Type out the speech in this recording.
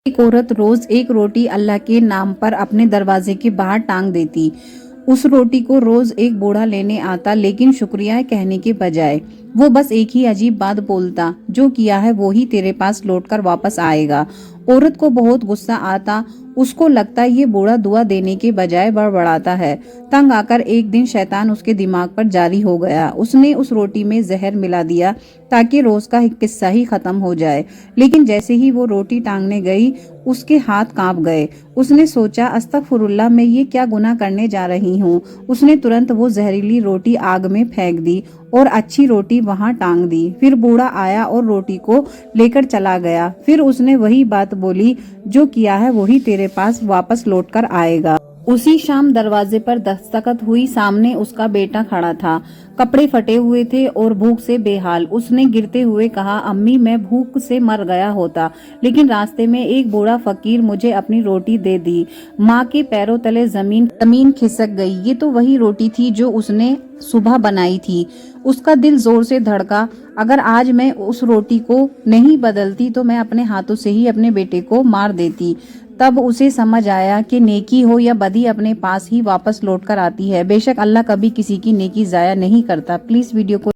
ایک عورت روز ایک روٹی اللہ کے نام پر اپنے دروازے کے باہر ٹانگ دیتی۔ اس روٹی کو روز ایک بوڑھا لینے آتا، لیکن شکریہ کہنے کے بجائے وہ بس ایک ہی عجیب بات بولتا، جو کیا ہے وہی تیرے پاس لوٹ کر واپس آئے گا۔ عورت کو بہت غصہ آتا، اس کو لگتا یہ بوڑھا دعا دینے کے بجائے بڑبڑاتا ہے۔ تنگ آ کر ایک دن شیطان اس کے دماغ پر جاری ہو گیا۔ اس نے اس روٹی میں زہر ملا دیا تاکہ روز کا قصہ ہی ختم ہو جائے، لیکن جیسے ہی وہ روٹی ٹانگنے گئی اس کے ہاتھ کانپ گئے۔ اس نے سوچا استغفر اللہ، میں یہ کیا گناہ کرنے جا رہی ہوں۔ اس نے ترنت وہ زہریلی روٹی آگ میں پھینک دی اور اچھی روٹی وہاں ٹانگ دی۔ پھر بوڑھا آیا اور روٹی کو لے کر چلا گیا۔ پھر اس نے وہی بات بولی، جو کیا ہے وہی تیرے پاس واپس لوٹ کر آئے گا۔ اسی شام دروازے پر دستک ہوئی۔ سامنے اس کا بیٹا کھڑا تھا، کپڑے پھٹے ہوئے تھے اور بھوک سے بے حال۔ اس نے گرتے ہوئے کہا، امی میں بھوک سے مر گیا ہوتا، لیکن راستے میں ایک بوڑھا فقیر مجھے اپنی روٹی دے دی۔ ماں کے پیروں تلے زمین کھسک گئی۔ یہ تو وہی روٹی تھی جو اس نے صبح بنائی تھی۔ اس کا دل زور سے دھڑکا۔ اگر آج میں اس روٹی کو نہیں بدلتی تو میں اپنے ہاتھوں سے ہی اپنے بیٹے کو مار دیتی۔ تب اسے سمجھ آیا کہ نیکی ہو یا بدی اپنے پاس ہی واپس لوٹ کر آتی ہے۔ بے شک اللہ کبھی کسی کی نیکی ضائع نہیں کرتا۔ پلیز ویڈیو کو